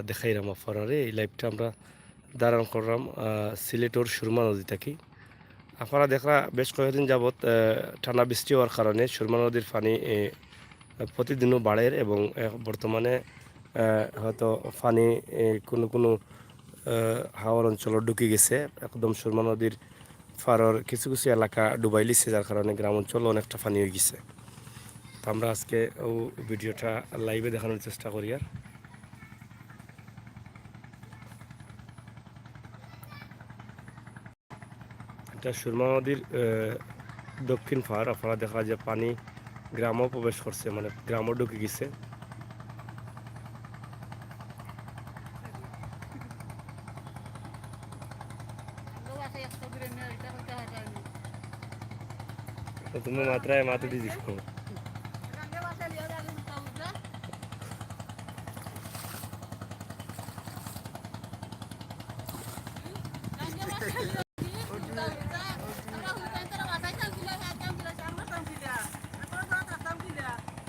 দেখাইলাম আপনারে এই লাইভটা আমরা ধারণ করলাম সিলেটর সুরমা নদী থাকি। আপনারা দেখরা বেশ কয়েকদিন যাবৎ টানা বৃষ্টি হওয়ার কারণে সুরমা নদীর পানি প্রতিদিনও বাড়ে এবং বর্তমানে হয়তো পানি কোনো কোনো হাওর অঞ্চল ঢুকে গেছে। একদম সুরমা নদীর পাড়র কিছু কিছু এলাকা ডুবাই লিছে, যার কারণে গ্রাম অঞ্চল অনেকটা পানি হয়ে গেছে। তো আমরা আজকে ও ভিডিওটা লাইভে দেখানোর চেষ্টা করি। আর এটা সুরমা নদীর দক্ষিণ পাড়। আপনারা দেখা যায় পানি গ্রামও প্রবেশ করছে, মানে গ্রামও ঢুকে গেছে। তো তুমি মাত্রায় মাথা দিয়ে দিস।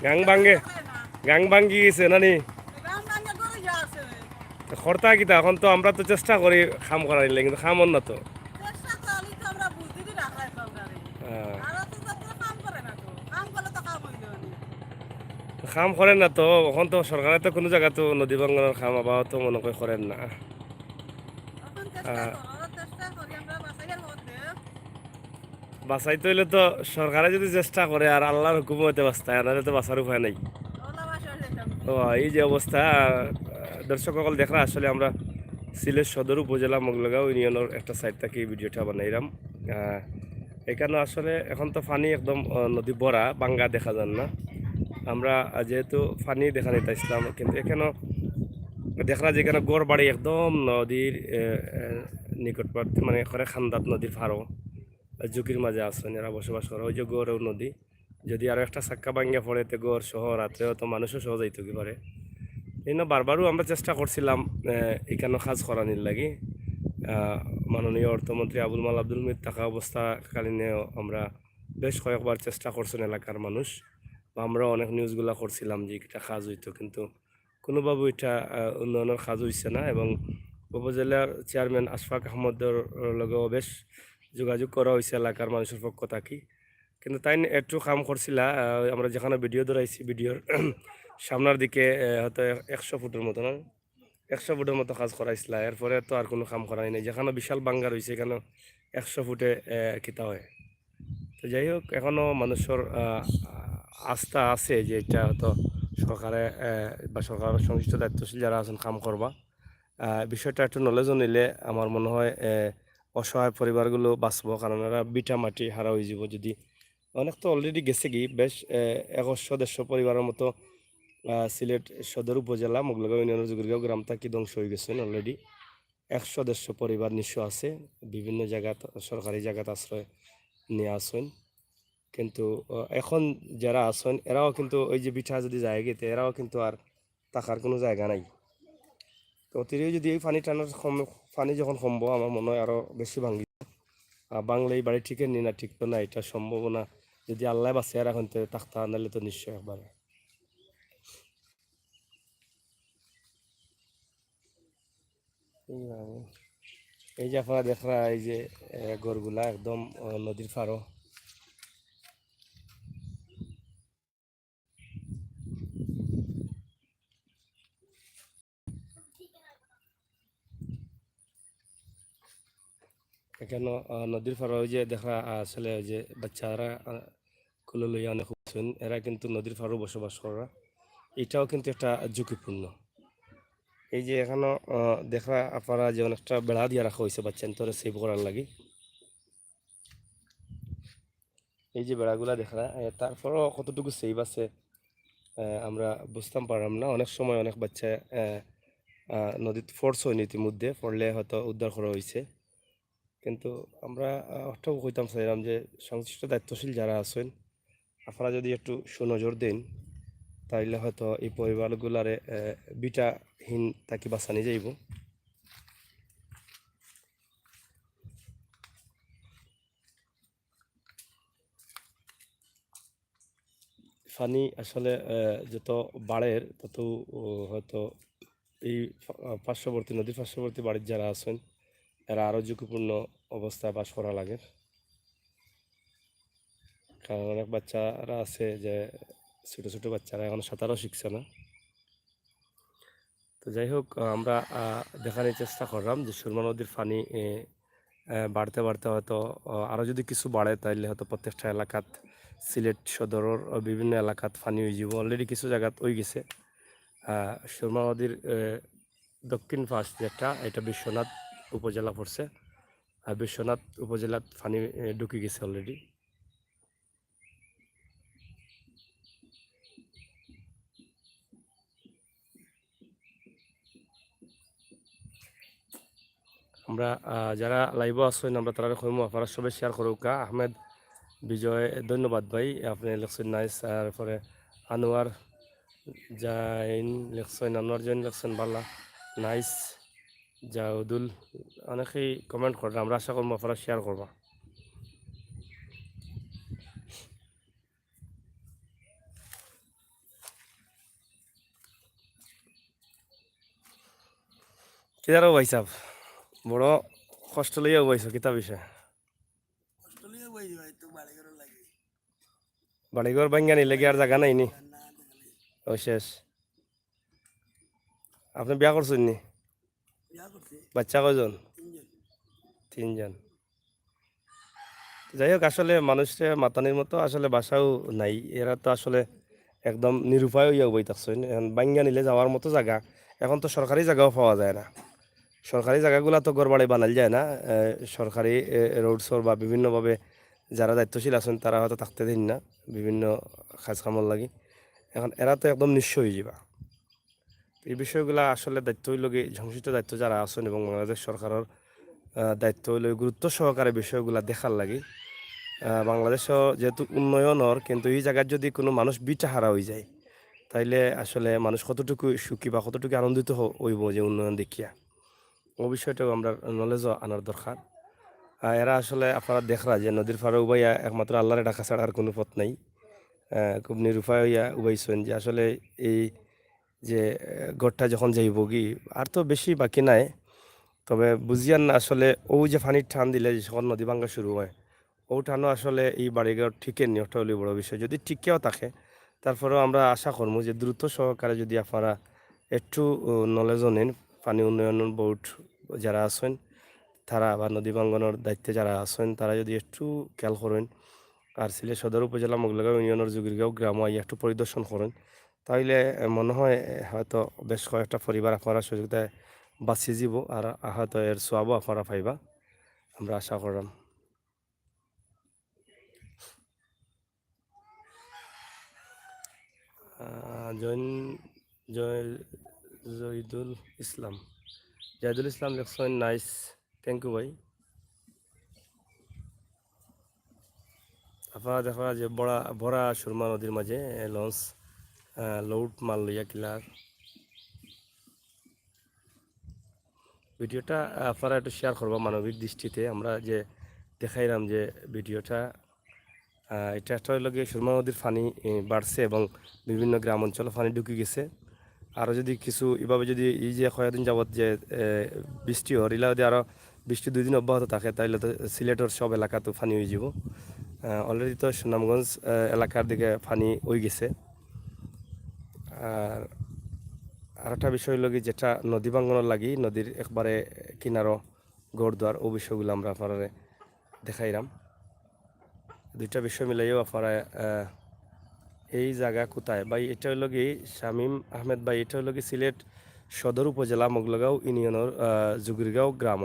গাং ভাঙ্গে গাং ভাঙ্গি গেছে নানি খরতা কিতা। এখন তো আমরা তো চেষ্টা করি খাম করার নিলে, কিন্তু খাম না তো। খাম করেন না তো, এখন তো সরকারে তো কোনো জায়গা তো নদী ভাঙ্গনের খাম আবার তো মনে করে করেন না। বাঁচাইতে হইলে তো সরকারে যদি চেষ্টা করে আর আল্লাহর হুকুমতে বাঁচতায়, এনারে তো বাঁচার উপায় নাই। ও এই যে অবস্থা দর্শক সকল দেখরা, আসলে আমরা সিলেট সদর উপজেলা মোগলগাঁও ইউনিয়নের একটা সাইড থেকে এই ভিডিওটা বানাইলাম। এখানে আসলে এখন তো পানি একদম নদী ভরা, বাঙ্গা দেখা যান না। আমরা যেহেতু পানি দেখা নিতে ইসলাম, কিন্তু এখানেও দেখা যায় এখানে গড় বাড়ি একদম নদীর নিকটবর্তী, মানে করে খান্দাত নদীর ফারো ঝুঁকির মাঝে আছেন এরা বসবাস করে। ওই যে গড়েও নদী, যদি আরো একটা চাক্কা ভাঙ্গা পড়ে তো গড় সহ রাত্রেও তো মানুষও সহ যাইতে কি পারে। এই না বারবারও আমরা চেষ্টা করছিলাম এখানে কাজ করানির লাগি। মাননীয় অর্থমন্ত্রী আবুল মাল আব্দুল মুহিত থাকা অবস্থাকালীনেও আমরা বেশ কয়েকবার চেষ্টা করছেন এলাকার মানুষ, বা আমরা অনেক নিউজগুলা করছিলাম যে এটা কাজ হইতো, কিন্তু কোনোভাবে এটা উন্নয়নের কাজ হইছে না। এবং উপজেলার চেয়ারম্যান আশফাক আহমদের লগেও বেশ যোগাযোগ করা হয়েছে এলাকার মানুষের পক্ষ থাকি, কিন্তু তাই একটু কাম করছিলা। আমরা যেখানে ভিডিও ধরাইছি, ভিডিওর সামনের দিকে হয়তো 100 ফুটের মতো না, 100 ফুটের মতো কাজ করাইছিল। এরপরে তো আর কোনো কাম করাই নাই। যেখানে বিশাল বাঙ্গা রয়েছে এখানে 100 ফুটে কিতা হয়। তো যাই হোক, এখনও মানুষের আস্থা আছে যে এটা হয়তো সরকারে বা সরকারের সংশ্লিষ্ট দায়িত্বশীল যারা আছেন কাম করবা। বিষয়টা একটু নলেজও নিলে আমার মনে হয় অসহায় পরিবারগুলো বাঁচবো, কারণ এরা বিটা মাটি হারা হয়ে যাব। যদি অনেক তো অলরেডি গেছে কি, বেশ 100-150 পরিবারের মতো সিলেট সদর উপজেলা মোগলগাঁও ইউনিয়নের জুগিরগাঁও গ্রাম থাকি ধ্বংস হয়ে গেছেন অলরেডি। 100-150 পরিবার নিঃস্ব আছে, বিভিন্ন জায়গাত সরকারি জায়গাত আশ্রয় নিয়ে আসেন। কিন্তু এখন যারা আছেন এরাও কিন্তু ওই যে বিঠা যদি যায় গেতে, এরাও কিন্তু আর থাকার কোনো জায়গা নাই। তো অতিরিক্ত যদি এই পানি টানার পানি যখন কমবো, আমার মনে হয় আরও বেশি ভাঙ্গি বাংলা এই বাড়ি ঠিকের নি না, ঠিক তো না, এটা সম্ভাবনা যদি আল্লাহ বাঁচিয়ে রাখেন তো থাকতে নাহলে তো নিশ্চয় একবারে। এই যে আপনারা দেখরা এই যে গরগুলা একদম নদীর পাড়ও। এখানে নদীর পাড়ে ওই যে দেখা আসলে ওই যে বাচ্চারা কুলে লইয়া অনেক উঠছেন, এরা কিন্তু নদীর পাড়েও বসবাস করা, এটাও কিন্তু একটা ঝুঁকিপূর্ণ। এই যে এখানে দেখা আপনারা যে অনেকটা বেড়া দিয়ে রাখা হয়েছে বাচ্চা তোরে সেভ করার লাগি। এই যে বেড়াগুলা দেখা তারপরও কতটুকু সেভ আছে আমরা বুঝতাম পারলাম না। অনেক সময় অনেক বাচ্চা নদীতে ফোর্স হয়নি, ইতিমধ্যে পড়লে হয়তো উদ্ধার করা হয়েছে। কিন্তু আমরা অর্থও কইতাম চাইলাম যে সংশ্লিষ্ট দায়িত্বশীল যারা আছেন আপনারা যদি একটু সুনজর দেন, তাইলে হয়তো এই পরিবারগুলারে বিটাহীন তাকে বাঁচানি যাইব। পানি আসলে যত বাড়ে তত হয়তো এই পার্শ্ববর্তী নদীর পার্শ্ববর্তী বাড়ির যারা আছেন এরা আরও ঝুঁকিপূর্ণ অবস্থায় বাস করা লাগে। কারণ অনেক বাচ্চারা আছে যে ছোটো ছোটো বাচ্চারা এখন সাঁতারও শিখছে না। তো যাই হোক, আমরা দেখানোর চেষ্টা করলাম যে সুরমা নদীর পানি বাড়তে বাড়তে হয়তো আরও যদি কিছু বাড়ে তাইলে হয়তো প্রত্যেকটা এলাকাত সিলেট সদরের বিভিন্ন এলাকাত পানি হয়ে যাব। অলরেডি কিছু জায়গাত হয়ে গেছে। সুরমা নদীর দক্ষিণ পাশ যেটা এটা বিশ্বনাথ উপজেলা পড়ছে, আর বিশ্বনাথ উপজেলাত পানি ঢুকে গেছে অলরেডি। আমরা যারা লাইভ আসছেন আমরা তারা কইমু আপনারা সবাই শেয়ার করুক। আহমেদ বিজয় ধন্যবাদ ভাই, আপনি লেখছেন নাইস। তারপরে আনোয়ার জাইন লেখছেন, আনোয়ার জাইন লেখছেন বাল্লা নাইস। জাউদুল অনেকেই কমেন্ট করেন, আমরা আশা করবো আপনারা শেয়ার করবা। কিদারও ভাই সাহ বড় কষ্ট লইয়াও বইছো কিতা বিষয়? বাড়িঘর ভাঙ্গা নিলে কি আর জায়গা নাই নি? ও শেষ। আপনি বিয়া করছেন নি? বাচ্চা কয়জন? তিনজন। যাই হোক, আসলে মানুষের মাতানির মতো আসলে বাসাও নাই। এরা তো আসলে একদম নিরুপায় হইয়া বই থাকছেন। এখন ভাঙ্গা নিলে যাওয়ার মতো জায়গা এখন তো সরকারি জায়গাও পাওয়া যায় না। সরকারি জায়গাগুলো তো গড়বাড়ি বানাল যায় না। সরকারি রোডসর বা বিভিন্নভাবে যারা দায়িত্বশীল আছেন তারা হয়তো থাকতে দিন না বিভিন্ন কাজ কামর লাগি। এখন এরা তো একদম নিঃস্ব হয়ে যাবা। এই বিষয়গুলা আসলে দায়িত্ব হইল সংশ্লিষ্ট দায়িত্ব যারা আছেন এবং বাংলাদেশ সরকারের দায়িত্ব হইল গুরুত্ব সহকারে বিষয়গুলা দেখার লাগে। বাংলাদেশও যেহেতু উন্নয়নর, কিন্তু এই জায়গায় যদি কোনো মানুষ বিটা হারা হয়ে যায় তাইলে আসলে মানুষ কতটুকু সুখী বা কতটুকু আনন্দিত হইব যে উন্নয়ন দেখিয়া, ও বিষয়টাও আমরা নলেজও আনার দরকার। এরা আসলে আপনারা দেখরা যে নদীর পাড়ে উবাইয়া একমাত্র আল্লাহরে ডাকা ছাড়া আর কোনো পথ নাই। খুব নিরুপায় হইয়া উবাইছেন যে আসলে এই যে গড়টা যখন যাইব কি আর তো বেশি বাকি নাই। তবে বুঝিয়ান না আসলে ও যে পানির টান দিলে যখন নদী ভাঙ্গা শুরু হয় ও টানও আসলে এই বাড়িঘর ঠিকের নি, ওটা হলে বড় বিষয়। যদি ঠিকেও থাকে তারপরেও আমরা আশা করবো যে দ্রুত সহকারে যদি আপনারা একটু নলেজও নেন, পানি উন্নয়ন বোর্ড যারা আছেন তারা বা নদী ভাঙ্গনের দায়িত্বে যারা আছেন তারা যদি একটু খেয়াল করেন আর সিলেট সদর উপজেলা মোগলাগাঁও ইউনিয়নের জুগিরগাঁও গ্রাম একটু পরিদর্শন করেন তাইলে মনে হয় হয়তো বেশ কয়েকটা পরিবার আপনারা সুযোগতায় বাঁচিয়ে যাব আর হয়তো এর সোয়াবও আপনারা পাইবা, আমরা আশা করলাম। জৈন জয় জয়দুল ইসলাম জাহিদুল ইসলাম লেখছেন নাইস, থ্যাংক ইউ ভাই। আপনারা দেখা যে ভরা সুরমা নদীর মাঝে লঞ্চ লোড মাল লইয়া কিলার ভিডিওটা আপনারা একটু শেয়ার করবো মানবিক দৃষ্টিতে। আমরা যে দেখাইলাম যে ভিডিওটা এটা একটা হইল গিয়ে সুরমা নদীর পানি বাড়ছে এবং বিভিন্ন গ্রাম অঞ্চলে পানি ঢুকে গেছে। আরও যদি কিছু এভাবে যদি এই যে কয়েকদিন যাবৎ যে বৃষ্টি হর ইলা যদি আরও বৃষ্টি 2 দিন অব্যাহত থাকে তাইলে তো সিলেটের সব এলাকাতে পানি হয়ে যাব। অলরেডি তো সুনামগঞ্জ এলাকার দিকে পানি হয়ে গেছে। আর আরেকটা বিষয় হলো কি যেটা নদী ভাঙ্গনের লাগি নদীর একবারে কিনারও গড়দুয়ার ও বিষয়গুলো আমরা আপনারা দেখাইলাম। দুইটা বিষয় মিলাইও আপনারা এই জায়গা কোথায় ভাই, এটা হলো কি শামীম আহমেদ ভাই, এটা হলো কি সিলেট সদর উপজেলা মোগলাগাঁও ইউনিয়নের জুগিরগাঁও গ্রাম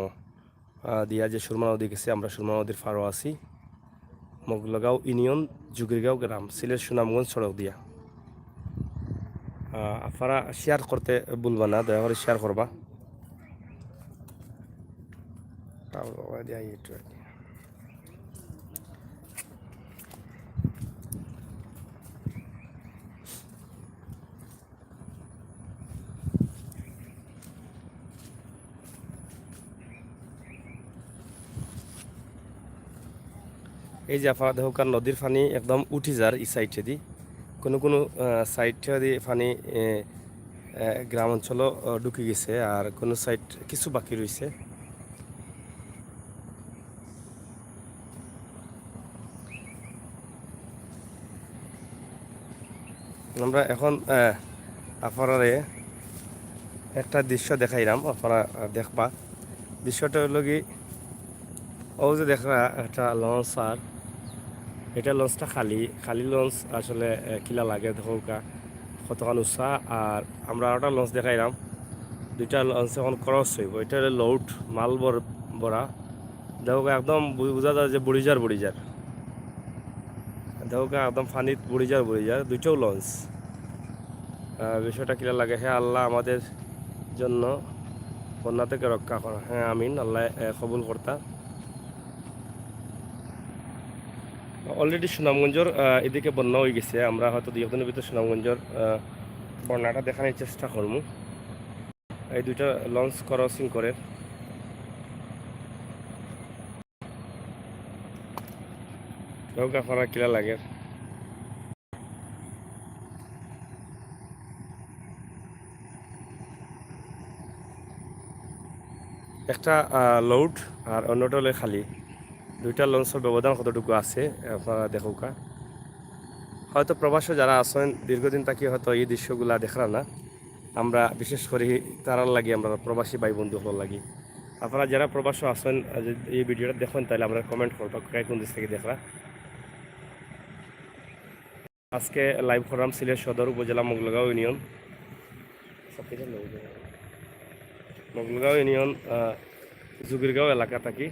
দিয়া যে সুরমা নদী গেছে। আমরা সুরমা নদীর ফারো আছি, মোগলাগাঁও ইউনিয়ন জুগিরগাঁও গ্রাম সিলেট সুনামগঞ্জ সড়ক দিয়া। আপনারা শেয়ার করতে ভুলবা না, দয়া করে শেয়ার করবা। এই যে আপনারা দেখো নদীর পানি একদম উঠি যার এই সাইডে দি কোনো কোনো সাইড দিয়ে পানি গ্রাম অঞ্চলও ঢুকে গেছে, আর কোনো সাইড কিছু বাকি রয়েছে। আমরা এখন আপনারে একটা দৃশ্য দেখাইলাম, আপনারা দেখবা। দৃশ্যটা হলো কি, ও যে দেখরা একটা লঞ্চ, আর এটা লঞ্চটা খালি খালি লঞ্চ। আসলে কিলা লাগে দেখোকা কতক্ষণ উৎসাহ। আর আমরা একটা লঞ্চ দেখাইলাম, দুইটা লঞ্চ এখন ক্রস হইব। এটা হলো লোড মাল ভরা। দেখোকা একদম বোঝা যায় যে বুড়িজার দেখোকা একদম ফানিত বুড়িজার দুইটাও লঞ্চ। বিষয়টা কিলা লাগে, হ্যাঁ আল্লাহ আমাদের জন্য বন্যা থেকে রক্ষা করা। হ্যাঁ আমিন, আল্লাহ কবুল কর্তা। অলরেডি সুনামগঞ্জের এদিকে বন্যা হয়ে গেছে। আমরা হয়তো দুই একদিনের ভিতরে সুনামগঞ্জের বন্যাটা দেখানোর চেষ্টা করব। এই দুইটা লঞ্চ ক্রসিং করে আপনারা কিলা লাগে। একটা লোড আর অন্যটা হলে খালি। দুইটা লঞ্চের ব্যবধান কতটুকু আছে আপনারা দেখোকা। হয়তো প্রবাসে যারা আছেন দীর্ঘদিন থাকি হয়তো এই দৃশ্যগুলা দেখরা না। আমরা বিশেষ করে তারার লাগি, আমরা প্রবাসী ভাই বন্ধু হল লাগি। আপনারা যারা প্রবাসে আছেন এই ভিডিওটা দেখেন, তাহলে আমরা কমেন্ট করবো কোন দেশ থেকে দেখরা। আজকে লাইভ করলাম সিলেট সদর উপজেলা মোগলগাঁও ইউনিয়ন জুগিরগাঁও এলাকা থাকি।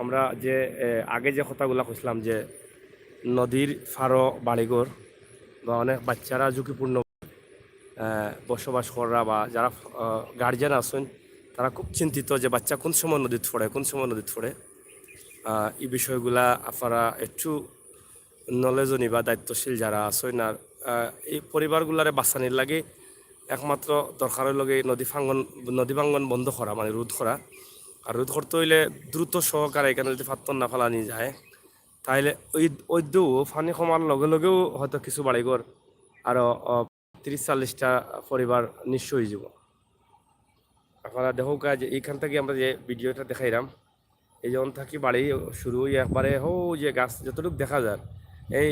আমরা যে আগে যে কথাগুলো কইছিলাম যে নদীর ফারো বাড়িঘর বা অনেক বাচ্চারা ঝুঁকিপূর্ণ বসবাস করা, বা যারা গার্জিয়ান আছেন তারা খুব চিন্তিত যে বাচ্চা কোন সময় নদীত পড়ে। এই বিষয়গুলা আপনারা একটু নলেজও নিবা, দায়িত্বশীল যারা আছেন। আর এই পরিবারগুলারে বাঁচানির লাগে একমাত্র দরকারের লগে নদী ভাঙ্গন বন্ধ করা, মানে রোধ করা। আর রোধ করতে হইলে দ্রুত সহকারে এখানে যদি ফাত্তর না ফেলানি যায়, তাহলে ওই পানি কমার লগেও হয়তো কিছু বাড়িঘর আরও 30-40টা পরিবার নিশ্চয় হয়ে যাব। আপনারা দেখো কাজ এইখান থেকে আমরা যে ভিডিওটা দেখাইলাম, এই যেমন থাকি বাড়ি শুরু হয়ে একবারে যে গাছ যতটুকু দেখা যায়, এই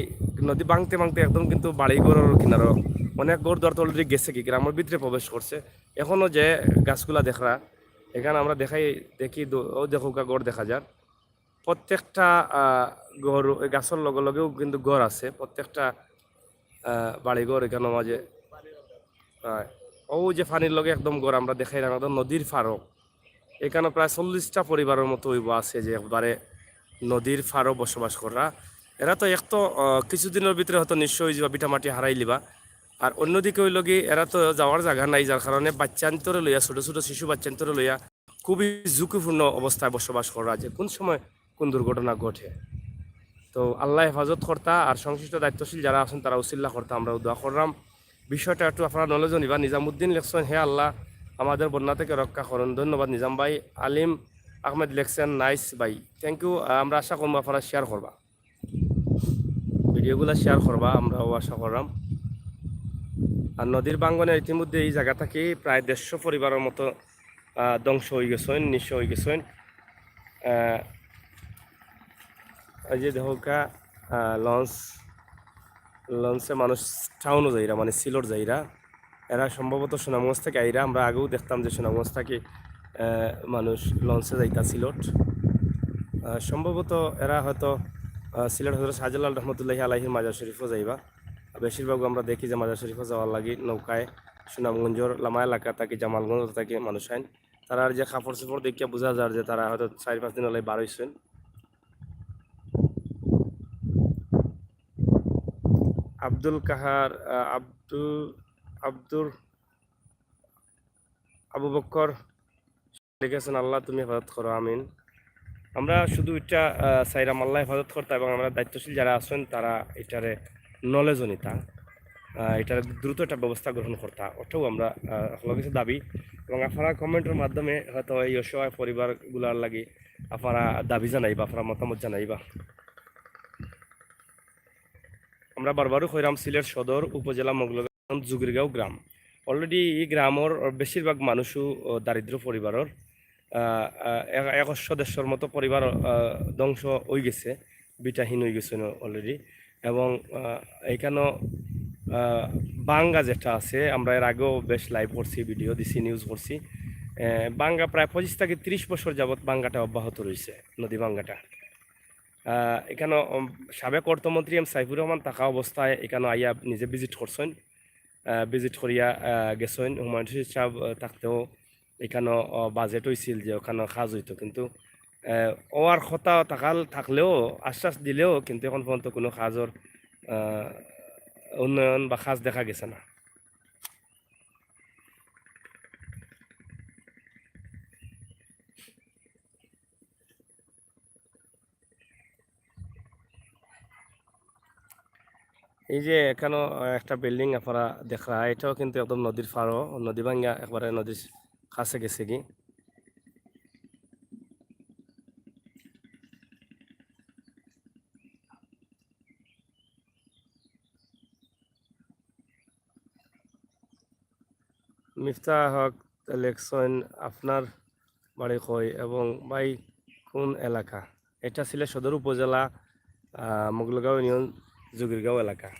নদী ভাঙতে একদম কিন্তু বাড়িঘরের কিনারও অনেক গড় দর তো অলরেডি গেছে, কি গ্রামের ভিতরে প্রবেশ করছে। এখনও যে গাছগুলা দেখরা এখানে আমরা দেখি দেখো গড় দেখা যায়। প্রত্যেকটা গড় ওই গাছের লগেও কিন্তু গড় আছে, প্রত্যেকটা বাড়িঘর এখানে মাঝে। যে ফানির লগে একদম গড় আমরা দেখাইলাম, একদম নদীর ফারো। এখানে প্রায় 40টা পরিবারের মতো হইব আছে যে একবারে নদীর ফারো বসবাস করা। এরা তো কিছুদিনের ভিতরে হয়তো নিশ্চয়ই যাবা, বিটামাটি হারাই লিবা। আর অন্যদিকে হইল কি, এরা তো যাওয়ার জায়গা নাই, যার কারণে বাচ্চান্তরে লইয়া ছোট শিশু বাচ্চান্তরে লইয়া খুবই ঝুঁকিপূর্ণ অবস্থায় বসবাস করা, যে কোন সময় কোন দুর্ঘটনা ঘটে। তো আল্লাহ হেফাজত কর্তা, আর সংশ্লিষ্ট দায়িত্বশীল যারা আছেন তারা উসিল্লা করতা, আমরা দোয়া করলাম। বিষয়টা একটু আপনারা নলেজও নিবা। নিজামুদ্দিন লেখছেন, হে আল্লাহ আমাদের বন্যা থেকে রক্ষা করুন। ধন্যবাদ নিজাম ভাই। আলিম আহমেদ লেখছেন, নাইস ভাই, থ্যাংক ইউ। আমরা আশা করবো আপনারা শেয়ার করবা, ভিডিওগুলো শেয়ার করবা, আমরাও আশা করলাম। আর নদীর বাঙ্গনে ইতিমধ্যে এই জায়গা থেকে প্রায় 150 পরিবারের মতো ধ্বংস হয়ে গেছেন, নিঃস্ব হয়ে গেছেন। এই যে দেখা লঞ্চে মানুষ টাউনও যাইরা, মানে সিলোর যাইরা, এরা সম্ভবত সুনামগঞ্জ থেকে আইরা। আমরা আগেও দেখতাম যে সুনামগঞ্জ থেকে মানুষ লঞ্চে যাইতা সিলোট। সম্ভবত এরা হয়তো সিলেট হজরত শাহজালাল রহমতুল্লাহি আলাইহির মাজার শরীফও যাইবা। বেশিরভাগ আমরা দেখি যে মাজার শরীফও যাওয়ার লাগি নৌকায় সুনামগঞ্জের লামা এলাকা থাকি, জামালগঞ্জ থাকি মানুষ আইন। তারা যে কাপড় চোপড় দেখিয়া বোঝা যায় যে তারা হয়তো 4-5 দিন হলে বার হইছেন। আব্দুল কাহার আব্দুর আবু বক্কর লিখেছেন, আল্লাহ তুমি হেফাজত করো, আমিন। আমরা শুধু এটা চাইরাম আল্লাহ হেফাজত করতে, এবং আমরা দায়িত্বশীল যারা আছেন তারা এটারে নলেজও নিতা, এটার দ্রুত একটা ব্যবস্থা গ্রহণ করতা, ওটাও আমরা কিছু দাবি। এবং আপনারা কমেন্টের মাধ্যমে হয়তো এই অসহায় পরিবারগুলার লাগি আপনারা দাবি জানাইবা, আপনারা মতামত জানাইবা। আমরা বারবারও কইরাম সিলেট সদর উপজেলা মোগলগাঁও জুগিরগাঁও গ্রাম অলরেডি এই গ্রামের বেশিরভাগ মানুষও দারিদ্র পরিবারের 100 মতো পরিবার ধ্বংস হয়ে গেছে, বিটাহীন হয়ে গেছে অলরেডি। এবং এইখানে বাঙ্গা যেটা আছে, আমরা এর আগেও বেশ লাইভ করছি, ভিডিও দিছি, নিউজ করছি। বাঙ্গা প্রায় 25 থেকে 30 বছর যাবৎ বাঙ্গাটা অব্যাহত রয়েছে, নদী বাঙ্গাটা। এখানে সাবেক অর্থমন্ত্রী এম সাইফুর রহমান থাকা অবস্থায় এখানে আইয়া নিজে ভিজিট করছেন, ভিজিট করিয়া গেছেন। হুমায়ুন রশিদ সাহেব থাকতেও এখানে বাজেট হয়েছিল যে ওখানে কাজ হইতো, কিন্তু ওয়ার কথা থাকলেও আশ্বাস দিলেও কিন্তু এখন পর্যন্ত কোনো কাজের উন্নয়ন বা কাজ দেখা গেছে না। এই যে এখানে একটা বিল্ডিং আপনারা দেখা, এটাও কিন্তু একদম নদীর পাড়ও, নদী ভাঙ্গা একবারে নদীর কাছে গেছে কি। মিফতাহ হক লেখছেন আপনার বাড়ি কই এবং ভাই কোন এলাকা? এটা ছিল সদর উপজেলা মোগলগাঁও ইউনিয়ন জুগিরগাঁও এলাকা।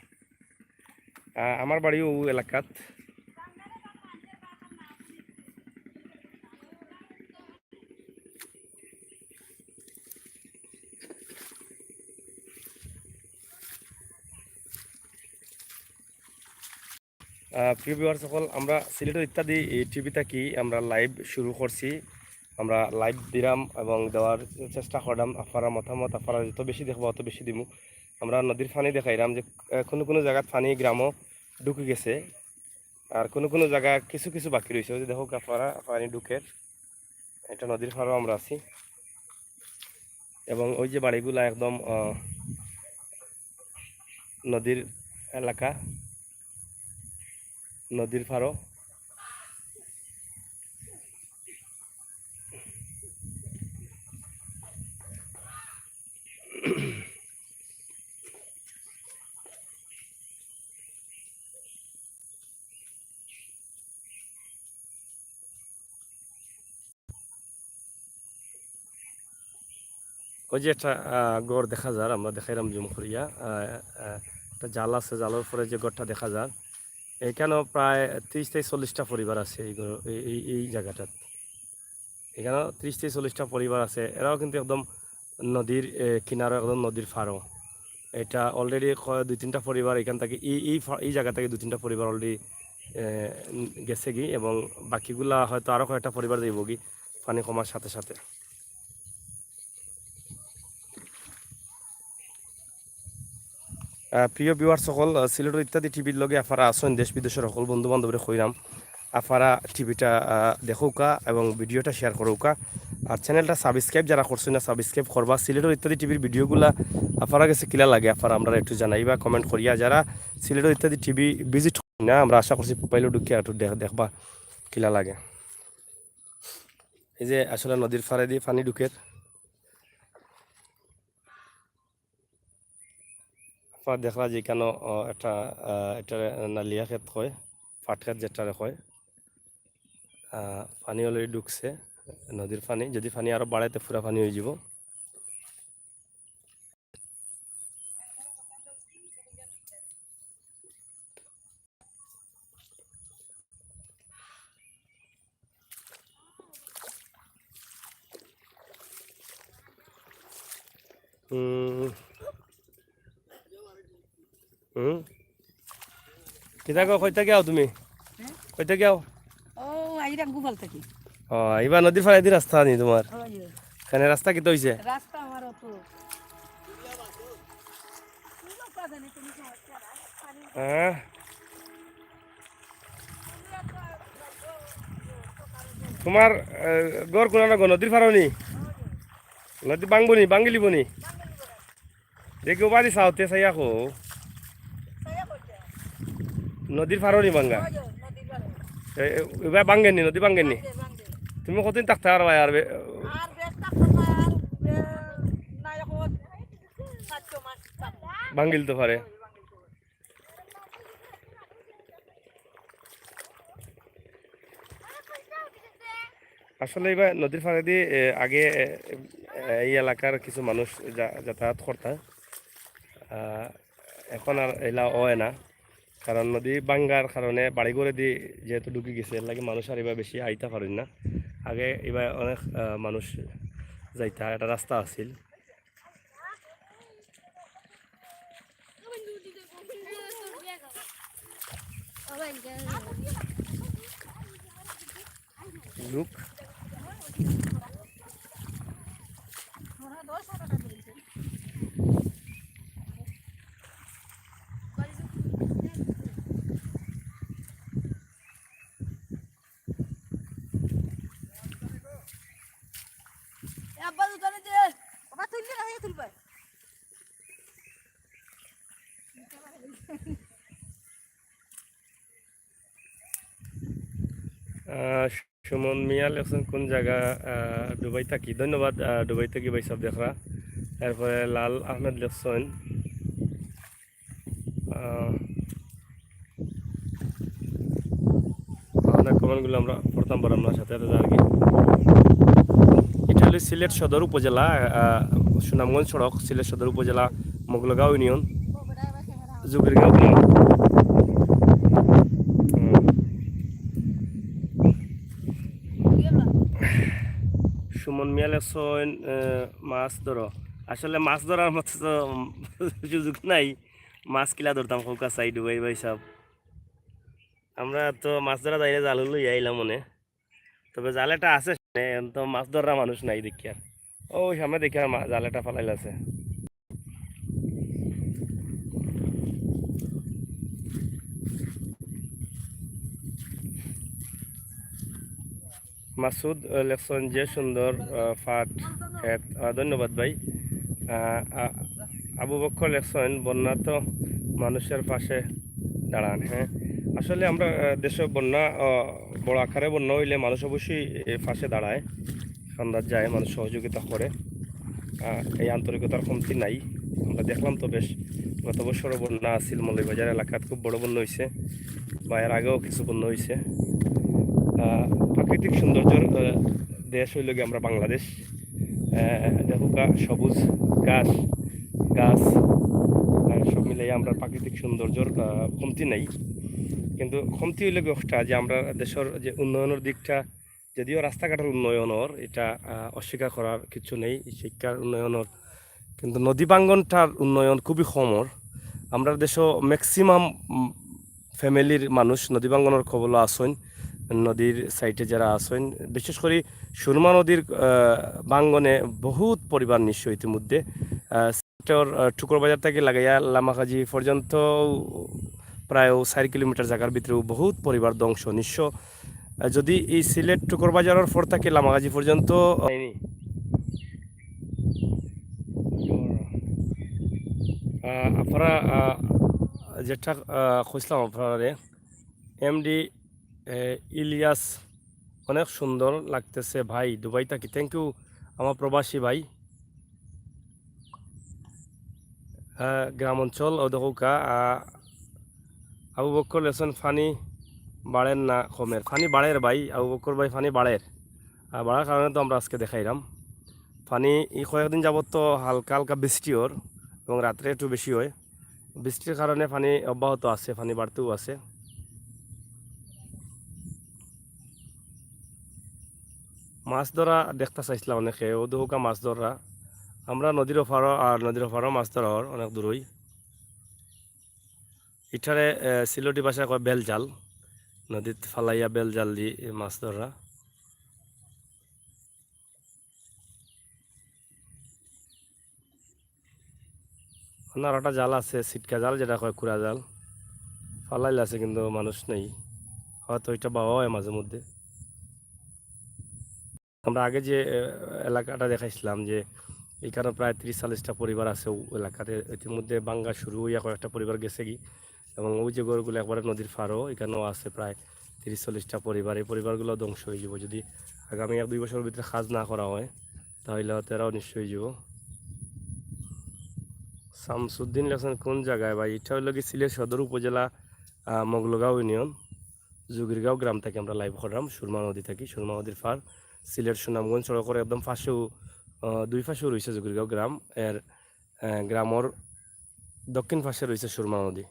আমার বাড়িও ও এলাকাত। প্রিয় ভিউয়ার্স সকল, আমরা সিলেটের ইত্যাদি টিভি থাকি আমরা লাইভ শুরু করছি। আমরা লাইভ দিলাম এবং দেওয়ার চেষ্টা করলাম। আপনারা মতামত আপনারা যত বেশি দেখবো অত বেশি দিব। আমরা নদীর পানি দেখাইলাম যে কোনো কোনো জায়গায় পানি গ্রামও ঢুকে গেছে, আর কোনো কোনো জায়গায় কিছু কিছু বাকি রয়েছে। ওই যে দেখো আপনারা পানি ঢুকের, এটা নদীর পাড়েও আমরা আছি। এবং ওই যে বাড়িগুলা একদম নদীর এলাকা, নদীর পাড়ও। ওই যে একটা গড় দেখা যায়, আমরা দেখাইলাম জুম করিয়া, একটা জাল আছে, জালের পরে যে গড়টা দেখা যায়, এখানেও প্রায় 30 থেকে 40টা পরিবার আছে এই জায়গাটাত। এখানেও 30 থেকে 40টা পরিবার আছে, এরাও কিন্তু একদম নদীর কিনারো, একদম নদীর ফাড়ো। এটা অলরেডি 2-3টা পরিবার এখান থেকে এই জায়গা থেকে 2-3টা পরিবার অলরেডি গেছে গি, এবং বাকিগুলা হয়তো আরও কয়েকটা পরিবার যাইব গি পানি কমার সাথে সাথে। প্রিয় ভিউয়ার সকল, সিলেটের ইত্যাদি টিভির লগে আপনারা আসেন, দেশ বিদেশের সকল বন্ধু বান্ধবের কইরাম আপনারা টিভিটা দেখৌকা এবং ভিডিওটা শেয়ার করৌকা। আর চ্যানেলটা সাবস্ক্রাইব যারা করছেন না সাবস্ক্রাইব করবা। সিলেটের ইত্যাদি টিভির ভিডিওগুলা আপনারা কাছে কিলা লাগে আপনারা আমরা একটু জানাইবা কমেন্ট করিয়া। যারা সিলেটের ইত্যাদি টিভি ভিজিট না, আমরা আশা করছি প্রোফাইলে ঢুকিয়া একটু দেখবা কিলা লাগে। এই যে আসলে নদীর ফাড়ে দিয়ে পানি ঢুকের, দেখলা যে কেন একটা এটা নালিয়া ক্ষেত হয়, পাট ক্ষেত যেটারে হয়। পানি অলরেডি ঢুকছে, নদীর পানি। যদি পানি আরো বাড়াইতে পুরা পানি হয়ে যাব। কিতা গো, কইতা গেও তুমি? কইতা গেও? ও এবার নদীর ফাড়ে দিয়ে রাস্তা নি তোমার? এখানে রাস্তা কি হইছে? হ্যাঁ, তোমার গড় কোন না গো, নদীর ফাড়ো নি? নদী বাংবো নি, বাঙ্গি লিব নি? দেখি বাড়ি সাউতে চাইয়া কো নদীর ফাড়ো নি বাঙ্গা? এবার বাঙ্গেননি, নদী বাঙ্গেননি? তুমি কতদিন থাকতে পারো আর? বাঙ্গিল তো পারে। আসলে এবার নদীর পাড়ে দিয়ে আগে এই এলাকার কিছু মানুষ যাতায়াত করতে, এখন আর এলা হয় না, কারণ নদী ভাঙ্গার কারণে বাড়ি ঘরে দিয়ে যেহেতু ঢুকে গেছে এর লাগে মানুষ আর এবার বেশি আইতা পারেন না। আগে এবার অনেক মানুষ যাইতা, একটা রাস্তা আছিল। লোক সুমন মিয়া লেখছেন কোন জায়গা, দুবাই থাকি। ধন্যবাদ দুবাই থেকে ভাই সব দেখরা। এরপরে লাল আহমেদ লেখছেন আপনার কমেন্টগুলো আমরা পড়তাম পার আপনার সাথে আর কি। এটা হলো সিলেট সদর উপজেলা, সুনামগঞ্জ সড়ক, সিলেট সদর উপজেলা, মোগলগাঁও ইউনিয়ন, জুগিরগাঁও গ্রাম। সুমন মিয়া লেখছেন মাছ ধরো। আসলে মাছ ধরার মতো তো সুযোগ নাই, মাছ কিলা ধরতাম খোকা চাই ডুবাই ভাই সব। আমরা তো মাছ ধরা যাইলে জাল লই আইলাম মনে, তবে জালেটা আছে তো মাছ ধরার মানুষ নাই দেখি আর। ও সামনে দেখি আর জালেটা ফালাইল আছে। মাসুদ লেখছেন যে সুন্দর ফাট ক্ষেত। ধন্যবাদ ভাই। আবু বক্কর লেখছেন বন্যা তো মানুষের পাশে দাঁড়ান। হ্যাঁ, আসলে আমরা দেশে বন্যা বড় আকারে বন্যা হইলে মানুষ অবশ্যই পাশে দাঁড়ায়, সন্ধ্যার যায়, মানুষ সহযোগিতা করে। এই আন্তরিকতার কমতি নাই। আমরা দেখলাম তো বেশ, গত বছরও বন্যা আসছিল মৌলভীবাজার এলাকাত, খুব বড় বন্যা হয়েছে, বা এর আগেও কিছু বন্যা হয়েছে। প্রাকৃতিক সৌন্দর্যের দেশ হইল গিয়ে আমরা বাংলাদেশ। দেখুকা সবুজ ঘাস গাছ সব মিলাই আমরা প্রাকৃতিক সৌন্দর্যর কমতি নাই। কিন্তু কমতি হইলে একটা যে আমরা দেশের যে উন্নয়নের দিকটা, যদিও রাস্তাঘাটের উন্নয়নের এটা অস্বীকার করার কিছু নেই, শিক্ষার উন্নয়নের, কিন্তু নদী বাঙ্গনটার উন্নয়ন খুবই কমর। আমরা দেশও ম্যাক্সিমাম ফ্যামিলির মানুষ নদী বাঙ্গনের খবর আসেন, নদীর সাইডে যারা আসেন, বিশেষ করে সুরমা নদীর বাঙ্গনে বহুত পরিবার নিশ্চয় ইতিমধ্যে। টুকর বাজার থেকে লাগাইয়া লামাকাজি পর্যন্ত প্রায় 4 কিলোমিটার জায়গার ভিতরেও বহুত পরিবার ধ্বংস নিঃস্ব। যদি এই সিলেট টুকর বাজারের পর থেকে লামাকাজি পর্যন্ত আপনারা যেটা খুঁজলাম আপনারা এমডি ইলিয়াস, অনেক সুন্দর লাগতেছে ভাই দুবাই থাকি। থ্যাংক ইউ আমার প্রবাসী ভাই। গ্রাম অঞ্চল অধকা আবু বক্কর লেসন ফানি বাড়ের না কমের? ফানি বাড়ের ভাই, আবু বক্কর ভাই, ফানি বাড়ের। বাড়ার কারণে তো আমরা আজকে দেখাইলাম ফানি। এই কয়েকদিন যাবত তো হালকা হালকা বৃষ্টি ওর, এবং রাত্রে একটু বেশি হয়, বৃষ্টির কারণে পানি অব্যাহত আছে, পানি বাড়তেও আছে। মাছ ধরা দেখতে চাইছিলাম অনেকে, ওদৌকা মাছ ধরা। আমরা নদীর ওপারও, আর নদীর ওপারও মাছ ধরার অনেক দূরই। ইটারে সিলটি ভাষায় কয় বেল জাল, নদীত ফালাইয়া বেল জাল দিয়ে মাছ ধরা। আর একটা জাল আছে ছিটকা জাল, যেটা কয় কুড়া জাল, ফালাইলে আছে কিন্তু মানুষ নেই, হয়তো এটা বাবা হয় মাঝে মধ্যে। আমরা আগে যে এলাকাটা দেখাইছিলাম যে এখানে প্রায় 30-40টা পরিবার আছে এলাকাতে, ইতিমধ্যে বাঙ্গা শুরু হইয়া কয়েকটা পরিবার গেছে কি, এবং ওই যে গরুগুলো একবারে নদীর ফারও, এখানেও আছে প্রায় 30-40টা পরিবার। এই পরিবারগুলো ধ্বংস হয়ে যাব যদি আগামী 1-2 বছরের ভিতরে কাজ না করা হয়, তাহলে হয়তো এরাও নিশ্চয় হয়ে যাব। শামসুদ্দিন লেখছেন কোন জায়গায় ভাই? এটা হইল কি সিলেট সদর উপজেলা, মোগলগাঁও ইউনিয়ন, জুগিরগাঁও গ্রাম থেকে আমরা লাইভ করলাম, সুরমা নদী থাকি, সুরমা নদীর ফার। সিলেট সুনামগঞ্জ সড়কের একদম পাশেও দুই পাশেও রয়েছে জুগিরগাঁও গ্রাম। এর গ্রামের দক্ষিণ পাশে রয়েছে সুরমা নদী।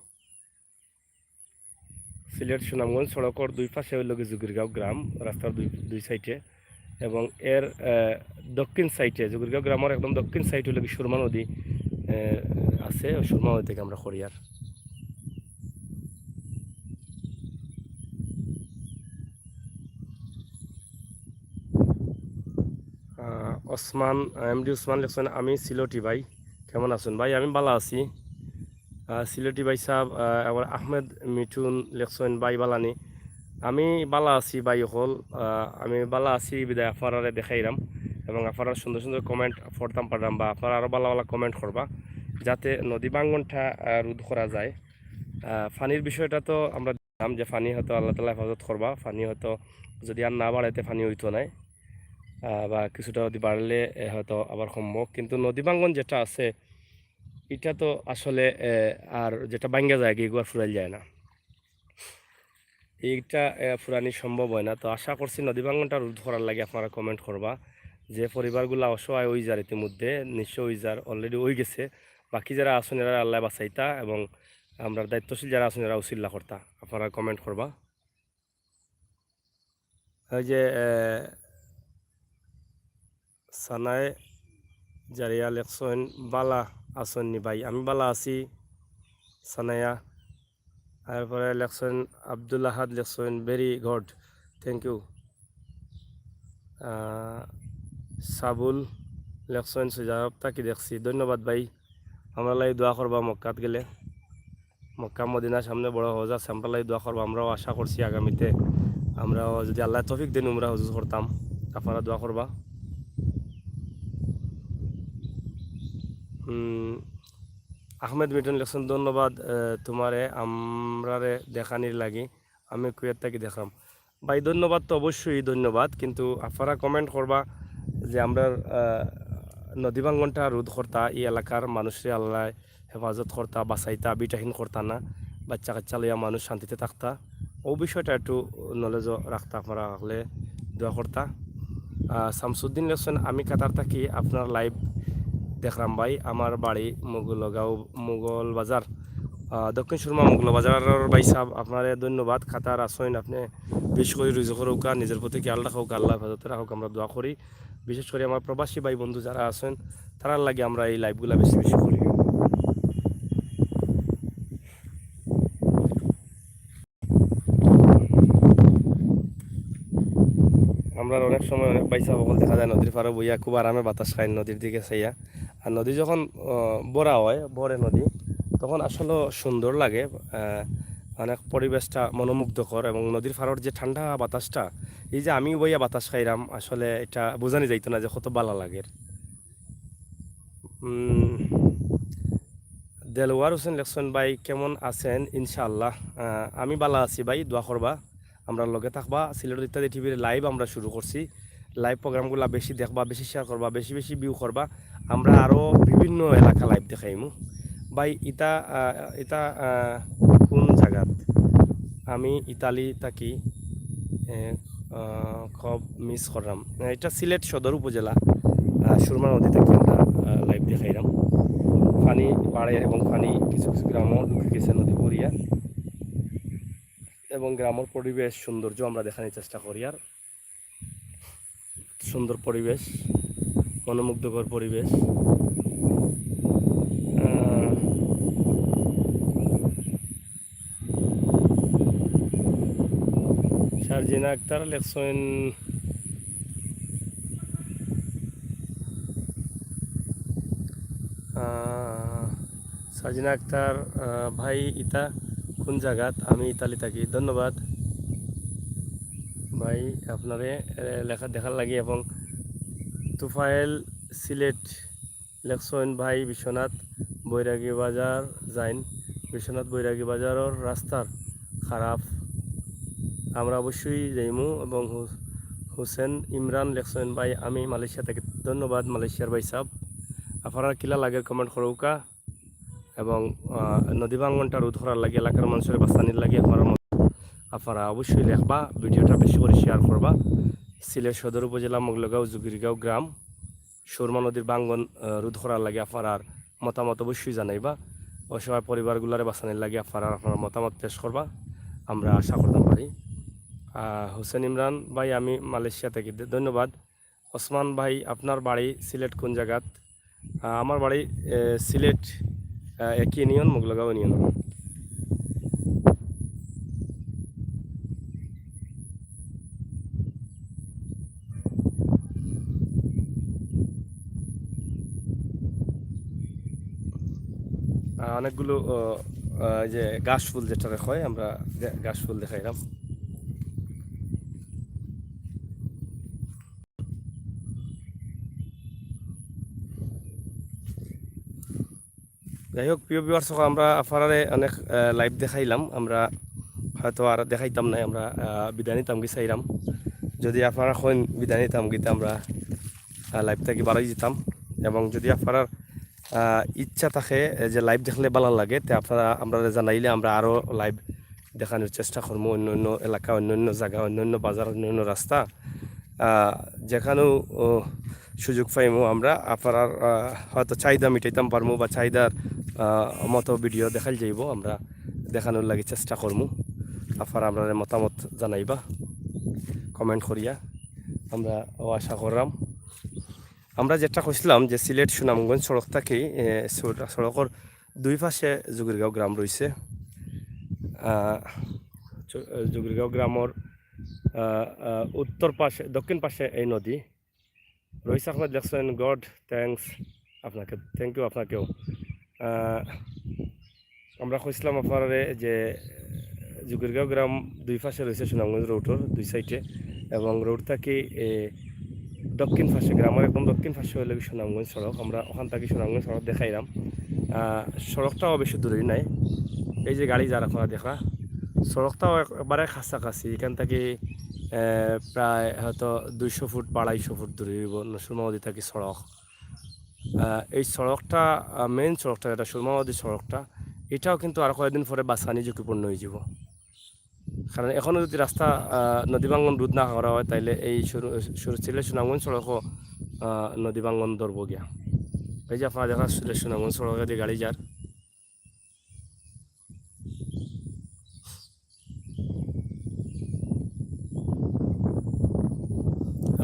সিলেট সুনামগঞ্জ সড়কের দুই পাশে হইল জুগিরগাঁও গ্রাম, রাস্তার দুই সাইডে, এবং এর দক্ষিণ সাইডে জুগিরগাঁও গ্রামের একদম দক্ষিণ সাইড হইল সুরমা নদী আছে। সুরমা নদী থেকে আমরা খড়িয়ার। ওসমান এমডি ওসমান লেখছেন, আমি সিলেটি ভাই, কেমন আছেন ভাই? আমি ভালো আছি। সিলেটি ভাই সাহেব। আবার আহমেদ মিঠুন লেখছেন, ভাই বালানি, আমি বালা আছি ভাই হল। আমি বালা আছি বিদায় আপনারা দেখাইলাম, এবং আপনারা সুন্দর সুন্দর কমেন্ট পড়তাম পারলাম, বা আপনারা আরও ভালো ভালো কমেন্ট করবা যাতে নদী ভাঙ্গনটা রোধ করা যায়। ফানির বিষয়টা তো আমরা দেখলাম যে ফানি হয়তো আল্লাহ তালা হেফাজত করবা, ফানি হয়তো যদি আর না বাড়াইতে ফানি হইতো নাই, বা কিছুটা যদি বাড়লে হয়তো আবার সম্ভব। কিন্তু নদী ভাঙ্গন যেটা আছে এটা তো আসলে আর যেটা ভাঙ্গা যায় এগুলো ফুরাইল যায় না, এইটা ফুরানি সম্ভব হয় না। তো আশা করছি নদী ভাঙ্গনটা রোধ করার লাগে আপনারা কমেন্ট করবা। যে পরিবারগুলো অসহায় ওই যার ইতিমধ্যে নিশ্চয় ওই যার অলরেডি ওই গেছে, বাকি যারা আছেন এরা আল্লাহ বাঁচাইতা, এবং আমরা দায়িত্বশীল যারা আছেন এরা উসিল্লা করতা। আপনারা কমেন্ট করবা। ওই যে সানায় জারিয়া লেখছেন, বালা আছেন নি ভাই? আমি বালা আছি সানায়া। তারপরে লেখছেন আব্দুল আহাদ লেখছেন, very good, thank you. Sabul লেখছেন, সুজাবতা কি দেখছি, ধন্যবাদ ভাই। আমরা লাই দোয়া করবা মক্কাত গেলে, মক্কা মদিনার সামনে বড় হজ আছে, আমরা লাই দোয়া করবা। আমরাও আশা করছি আগামীতে আমরাও যদি আল্লাহ তৌফিক দিন উমরা হজ করতাম, আপনারা দোয়া করবা। আহমেদ মিটন লেখছেন, ধন্যবাদ তোমারে আমরারে দেখানির লাগি, আমি কুয়েত থেকে দেখলাম। ভাই ধন্যবাদ, তো অবশ্যই ধন্যবাদ, কিন্তু আপনারা কমেন্ট করবা যে আমরা নদী ভাঙ্গনটা রোধ করতা, এই এলাকার মানুষরে আল্লাহ হেফাজত করতা, বাঁচাইতা, বিটাহীন করতা না, বাচ্চা কাচ্চা লইয়া মানুষ শান্তিতে থাকতা, ও বিষয়টা একটু নলেজও রাখতা, আপনারা হলে দোয়া করতা। শামসুদ্দিন লেখছেন, আমি কাতার থাকি, আপনার লাইভ দেখলাম ভাই, আমার বাড়ি মুগল বাজার, দক্ষিণ সুরমা মুগল বাজারের ভাই সাহেব, আপনার ধন্যবাদ। কাতার আসেন আপনি, বিশেষ করে রুজু হোক, নিজের প্রতি খেয়াল রাখা হোক, আল্লাহ হেফাজতে রাখুক, আমরা দোয়া করি। বিশেষ করে আমার প্রবাসী ভাই বন্ধু যারা আছেন তারার লাগে আমরা এই লাইভগুলো বেশি বেশি করি। আমরা অনেক সময় অনেক পয়সা বকল দেখা যায় নদীর পাড়ে বইয়া খুব আরামে বাতাস খাই নদীর দিকে চাইয়া। আর নদী যখন বড়া হয়, বড়ে নদী, তখন আসলে সুন্দর লাগে, অনেক পরিবেশটা মনোমুগ্ধকর, এবং নদীর পাড়ের যে ঠান্ডা বাতাসটা, এই যে আমি বইয়া বাতাস খাইলাম, আসলে এটা বোঝানি যাইতো না যে কত ভালো লাগে। দেলওয়ার হোসেন লেখছেন, ভাই কেমন আছেন? ইনশাআল্লাহ আমি ভালো আছি ভাই, দোয়া করবা, আমরা লগে থাকবা। সিলেট ইত্যাদি টিভির লাইভ আমরা শুরু করছি, লাইভ প্রোগ্রামগুলো বেশি দেখবা, বেশি শেয়ার করবা, বেশি বেশি ভিউ করবা, আমরা আরও বিভিন্ন এলাকা লাইভ দেখাইমু ভাই। ইটা এটা কোন জায়গাত? আমি ইতালি থাকি, খুব মিস করলাম। এটা সিলেট সদর উপজেলা, সুরমা নদী থেকে আমরা লাইভ দেখাইলাম। পানি বাড়ে এবং পানি কিছু কিছু গ্রামও ঢুকে গেছে নদী পড়িয়া, এবং গ্রামের পরিবেশ সৌন্দর্য আমরা দেখানোর চেষ্টা করি। আর সুন্দর পরিবেশ, মনোমুগ্ধকর পরিবেশ। শারজিনা আক্তার লেখছেন, শারজিনা আক্তার ভাই ইতা কোন জায়গাত? আমি ইতালি থাকি, ধন্যবাদ ভাই আপনারে লেখা দেখার লাগে। এবং তুফাইল সিলেট লেখছেন, ভাই বিশ্বনাথ বৈরাগী বাজার যাইন, বিশ্বনাথ বৈরাগী বাজারের রাস্তার খারাপ, আমরা অবশ্যই যাইমু। এবং হুসেন ইমরান লেখছেন, ভাই আমি মালয়েশিয়া থেকে, ধন্যবাদ মালয়েশিয়ার ভাই সাহেব। আপনারা কিলা লাগে কমেন্ট করুকা, এবং নদী ভাঙ্গনটা রোধ করার লাগে, এলাকার মানুষের বাঁচানির লাগে আপনারা অবশ্যই লেখবা, ভিডিওটা বেশি করে শেয়ার করবা, সিলেট সদর উপজেলা মোগলগাঁও জুগিরগাঁও গ্রাম সুরমা নদীর বাঙ্গন রোধ করার লাগে আপনার মতামত অবশ্যই জানাইবা। অসহায় পরিবারগুলারে বাঁচানোর লাগে আপনার মতামত পেশ করবা, আমরা আশা করতে পারি। হোসেন ইমরান ভাই, আমি মালয়েশিয়া থেকে, ধন্যবাদ। ওসমান ভাই, আপনার বাড়ি সিলেট কোন জায়গাত? আমার বাড়ি সিলেট একই ইউনিয়ন, মোগলগাঁও ইউনিয়ন। অনেকগুলো যে গাছ ফুল যেটা হয়, আমরা গাছ ফুল দেখাইলাম। যাই হোক, প্রিয় ভিউয়ার্স, আমরা আফারারে অনেক লাইভ দেখাইলাম, আমরা হয়তো আর দেখাইতাম না, আমরা বিদায় নিতাম কি চাইলাম। যদি আপনারা এখন বিদায় নিতাম গীতে আমরা লাইভ থেকে বাড়াই যেতাম। এবং যদি আপনার ইচ্ছা থাকে যে লাইভ দেখলে ভালো লাগে, তে আপনারা আমরা জানাইলে আমরা আরও লাইভ দেখানোর চেষ্টা করবো। অন্য অন্য এলাকা, অন্য অন্য জায়গা, অন্য অন্য বাজার, অন্য অন্য রাস্তা, যেখানেও সুযোগ পাইমো আমরা আপনার হয়তো চাহিদা মিটাইতাম পারবো, বা চাহিদার মতো ভিডিও দেখাই যাইব, আমরা দেখানোর লাগে চেষ্টা করবো। আপনারা আপনার মতামত জানাইবা কমেন্ট করিয়া, আমরা আশা করলাম। আমরা যেটা কইছিলাম যে সিলেট সুনামগঞ্জ সড়ক থেকে সড়কের দুই পাশে জুগিরগাঁও গ্রাম রয়েছে। জুগিরগাঁও গ্রামের উত্তর পাশে, দক্ষিণ পাশে এই নদী রয়েছে। আপনার দেখছেন, গড থ্যাংকস আপনাকে, থ্যাংক ইউ আপনাকেও। আমরা কইছিলাম আপনারে যে জুগিরগাঁও গ্রাম দুই পাশে রয়েছে সুনামগঞ্জ রোডের দুই সাইডে, এবং রোড থেকে দক্ষিণ পাশে, গ্রামের একদম দক্ষিণ পাশে হলে সুনামগঞ্জ সড়ক। আমরা ওখান থেকে সুনামগঞ্জ সড়ক দেখাইলাম। সড়কটাও বেশি দূরেই নাই, এই যে গাড়ি যারা করা দেখা, সড়কটাও একবারে কাছাকাছি। এখান থেকে প্রায় হয়তো 200 ফুট বা 250 ফুট দূরে সুরমা নদী থেকে সড়ক। এই সড়কটা মেইন সড়কটা, এটা সুরমা নদীর সড়কটা, এটাও কিন্তু আর কয়েকদিন পরে বাসানি ঝুঁকিপূর্ণ হয়ে যাব। কারণ এখনও যদি রাস্তা নদী ভাঙ্গন রোধ না করা হয়, তাইলে এই সিলেট সুনামগঞ্জ সড়কও নদী ভাঙ্গন ধরব গিয়া। এই যে আপনারা দেখা সিলেট সুনামগঞ্জ সড়কে দিয়ে গাড়ি যার,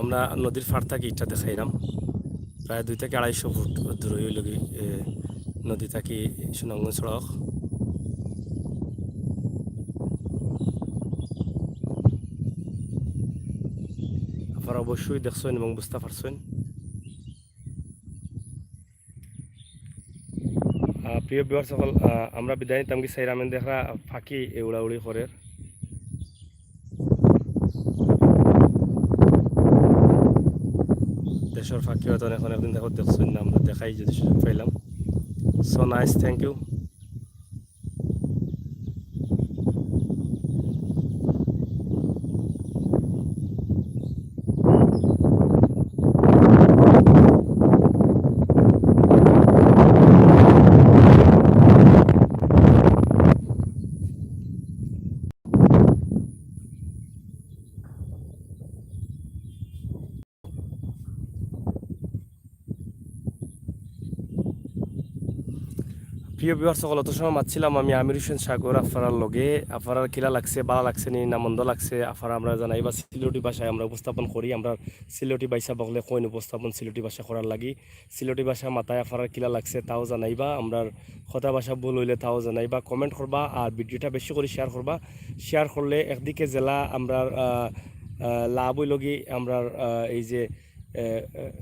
আমরা নদীর ফাড় থাকি ইটা দেখাইলাম। প্রায় 2 থেকে 250 ফুট দূরে হইল নদী থাকি সুনামগঞ্জ সড়ক। আপনারা অবশ্যই দেখছেন এবং বুঝতে পারছেন। প্রিয় ভিউয়ার্স সকল, আমরা বিদায় নিতাম কি সাইরামেন দেখা ফাঁকি উড়াউড়ি করে। দেশের ফাঁকি হয়তো এখন একদিন দেখো দেখছেন না, আমরা দেখাই যদি সুযোগ পাইলাম। So nice, thank you. প্রিয় বিহার সকল, অত সময় মাতছিলাম আমি আমির হোসেন সাগর। আপনার লগে আপনার কিলা লাগছে, ভালো লাগছে নি না মন্দ লাগছে, আপনারা আমরা জানাই। বা সিলেটি ভাষায় আমরা উপস্থাপন করি, আমরা সিলেটি ভাষা বকলে কইন উপস্থাপন সিলেটি ভাষা করার লাগি। সিলেটি ভাষা মাথায় আপনার কিলা লাগছে তাও জানাইবা, আমরা কথা ভাষা ভুল হইলে তাও জানাইবা, কমেন্ট করবা, আর ভিডিওটা বেশি করে শেয়ার করবা। শেয়ার করলে একদিকে জেলা আমরা লাভ হইলগি, আমরা এই যে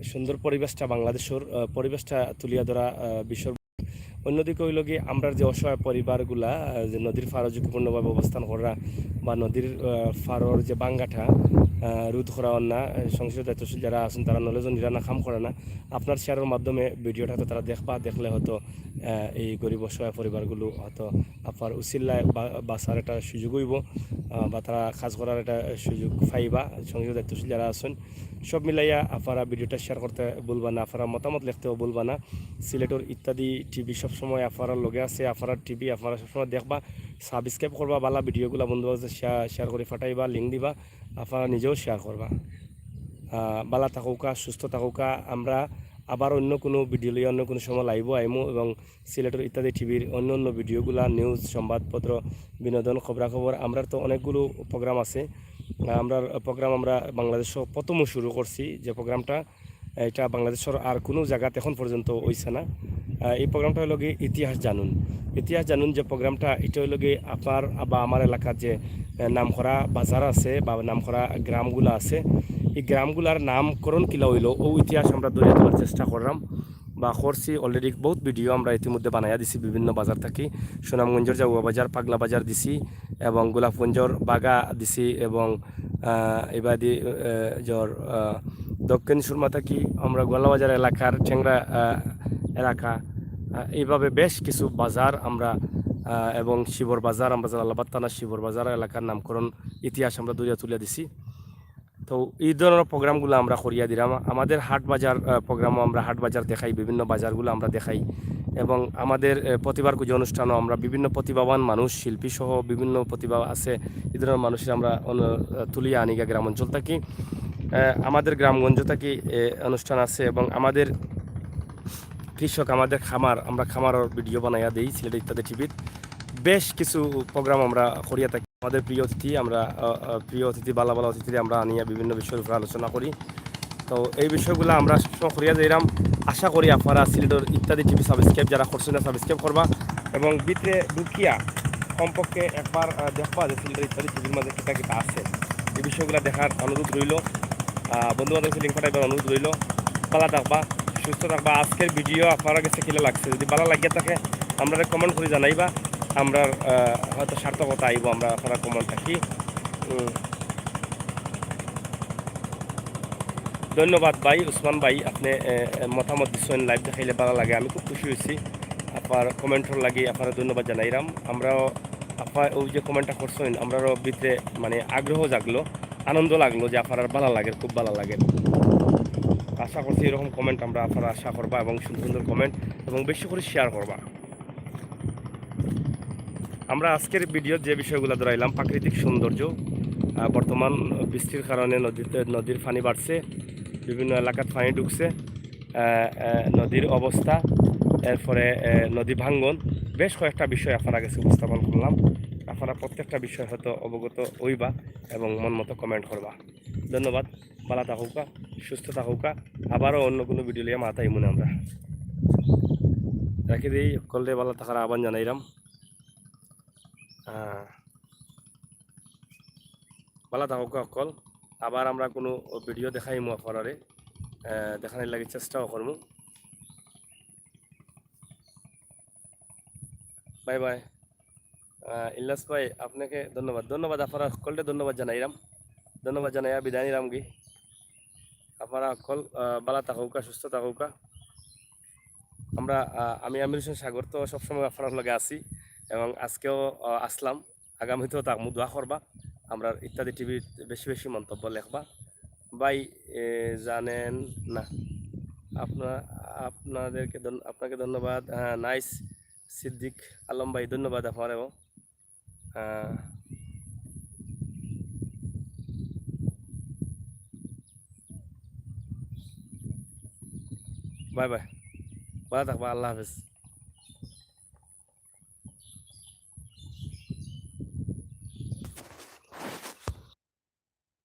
সুন্দর পরিবেশটা, বাংলাদেশের পরিবেশটা তুলিয়া ধরা বিশ্ব। অন্যদিকে হইল কি, আমরা যে অসহায় পরিবারগুলা যে নদীর ফাড় ঝুঁকিপূর্ণভাবে অবস্থান করা, বা নদীর ফাড়র যে বাঙ্গাটা রোধ করা না, সংসদ দায়িত্বশীল যারা আছেন তারা নলেজ নিরানা কাম করে না। আপনার শেয়ারের মাধ্যমে ভিডিওটা তো তারা দেখলে হয়তো এই গরিব অসহায় পরিবারগুলো হয়তো আপনার উচিল্লায় বাঁচার একটা সুযোগ হইব, বা তারা কাজ করার একটা সুযোগ পাইবা। সংসদ দায়িত্বশীল যারা আছেন সব মিলাইয়া আপনারা ভিডিওটা শেয়ার করতে বলবা না, আপনারা মতামত লিখতেও বলবা না। সিলেটের ইত্যাদি টিভি সবসময় আপনার লগে আছে, আপনার টিভি আপনারা সবসময় দেখবা, সাবস্ক্রাইব করবা, বালা ভিডিওগুলো বন্ধু শেয়ার করে ফাটাইবা, লিঙ্ক দিবা, আপনারা নিজেও শেয়ার করবা। বালা থাকুকা, সুস্থ থাকুকা। আমরা আবার অন্য কোনো ভিডিও লিয়ে অন্য কোনো সময় লাইভ আইমু এবং সিলেটের ইত্যাদি টিভির অন্য অন্য ভিডিওগুলা, নিউজ, সংবাদপত্র, বিনোদন, খবরাখবর, আমরা তো অনেকগুলো প্রোগ্রাম আছে। আমরা প্রোগ্রাম আমরা বাংলাদেশও প্রথম শুরু করছি যে প্রোগ্রামটা, এটা বাংলাদেশের আর কোনো জায়গাতে এখন পর্যন্ত হইছে না। এই প্রোগ্রামটা হলো গিয়ে ইতিহাস জানুন। ইতিহাস জানুন যে প্রোগ্রামটা, এটা হলো গিয়ে আপনার বা আমার এলাকার যে নামকরা বাজার আছে বা নামকরা গ্রামগুলো আছে, এই গ্রামগুলার নামকরণ কিলা হইলো ও ইতিহাস আমরা ধরে তোলার চেষ্টা করলাম বা করছি। অলরেডি বহুত ভিডিও আমরা ইতিমধ্যে বানাইয়া দিছি বিভিন্ন বাজার থাকি। সুনামগঞ্জের জাউয়া বাজার, পাগলা বাজার দিছি এবং গোলাপগঞ্জর বাগা দিছি এবং এবাদি জ্বর দক্ষিণ সুরমা থাকি আমরা গোয়ালাবাজার এলাকার ঠেংরা এলাকা, এইভাবে বেশ কিছু বাজার আমরা এবং শিবর বাজার, আমরা জালালাবাদ থানা শিবর বাজার এলাকার নামকরণ ইতিহাস আমরা দরিয়া তুলে দিছি। তো এই ধরনের প্রোগ্রামগুলো আমরা করিয়া দিলাম। আমাদের হাট বাজার প্রোগ্রামও আমরা হাট বাজার দেখাই, বিভিন্ন বাজারগুলো আমরা দেখাই এবং আমাদের প্রতিবার কুজো অনুষ্ঠানও আমরা বিভিন্ন প্রতিভাবান মানুষ, শিল্পী সহ বিভিন্ন প্রতিভা আছে, এই ধরনের মানুষের আমরা তুলিয়া আনিগা গ্রাম অঞ্চল থাকি, আমাদের গ্রামগঞ্জ থাকি অনুষ্ঠান আছে এবং আমাদের কৃষক, আমাদের খামার, আমরা খামারের ভিডিও বানাইয়া দিই সিলেট ইত্যাদি টিভির। বেশ কিছু প্রোগ্রাম আমরা করিয়া থাকি। আমাদের প্রিয় অতিথি, আমরা প্রিয় অতিথি, বালা বালা অতিথি আমরা আনিয়া বিভিন্ন বিষয়ের উপরে আলোচনা করি। তো এই বিষয়গুলো আমরা সবসময় করিয়া যাইলাম। আশা করি আপনারা সিলেটের ইত্যাদি টিভি সাবস্ক্রাইব যারা করছেন না সাবস্ক্রাইব করবা এবং ভিতরে ঢুকিয়া কমপক্ষে একবার দেখবা যে সিলেটের ইত্যাদি টিভির মাঝে কিতা কিতা আছে, এই বিষয়গুলো দেখার অনুরোধ রইল। বন্ধু বান্ধবকে লিঙ্ক পাঠাইবার অনুরোধ রইল। ভালো থাকবা, সুস্থ থাকবা। আজকের ভিডিও আপনারা কাছে কিলা লাগছে, যদি ভালো লাগিয়ে থাকে আমরা কমেন্ট করে জানাইবা। আমরা হয়তো সার্থকতা আইব, আমরা আপনারা কমেন্ট থাকি। ধন্যবাদ ভাই উসমান ভাই, আপনি মতামত দিচ্ছেন, লাইভ দেখাইলে ভালো লাগে, আমি খুব খুশি হয়েছি। আপনার কমেন্টর লাগে আপনারা ধন্যবাদ জানাইলাম। আমরাও আপনার ওই যে কমেন্টটা করছেন আমরাও ভিতরে মানে আগ্রহ জাগলো, আনন্দ লাগলো যে আপনার ভালো লাগে, খুব ভালো লাগে। আশা করছি এরকম কমেন্ট আমরা আপনারা আশা করবা এবং সুন্দর সুন্দর কমেন্ট এবং বেশি করে শেয়ার করবা। আমরা আজকের ভিডিও যে বিষয়গুলো ধরাইলাম, প্রাকৃতিক সৌন্দর্য, বর্তমান বৃষ্টির কারণে নদীর পানি বাড়ছে, বিভিন্ন এলাকার পানি ঢুকছে, নদীর অবস্থা, এরপরে নদী ভাঙ্গন, বেশ কয়েকটা বিষয় আপনারা কাছে উপস্থাপন করলাম। আপনারা প্রত্যেকটা বিষয় হয়তো অবগত হইবা এবং মন মতো কমেন্ট করবা। ধন্যবাদ, ভালো থাকুকা, সুস্থ থাকুকা। আবারও অন্য কোনো ভিডিও লিয়ে মাথায় মনে আমরা রাখি দিই। সকলে ভালো থাকার আহ্বান জানাইলাম। ভালো থাকুক সকল। আবার আমরা কোনো ভিডিও দেখাইমু আপনারে, দেখানোর লাগে চেষ্টাও করবো। Bye bye. ইল্লাস ভাই আপনাকে ধন্যবাদ, ধন্যবাদ আপনারা সকলকে ধন্যবাদ জানাইলাম, ধন্যবাদ জানাইয়া বিদায় নিলাম গি। আপনারা সকল ভালো থাকুকা, সুস্থ থাকুকা। আমরা আমি আমির হোসেন সাগর তো সবসময় আপনার লগে আছি এবং আজকেও আসলাম, আগামীতেও থাকবো। দোয়া করবা, আমরা ইত্যাদি টিভির বেশি বেশি মন্তব্য লেখবা। ভাই জানেন না আপনাদেরকে আপনাকে ধন্যবাদ। হ্যাঁ, নাইস সিদ্দিক আলম ভাই, ধন্যবাদ আপনারেও। বাই বাই, ভালো থাকবা, আল্লাহ হাফেজ।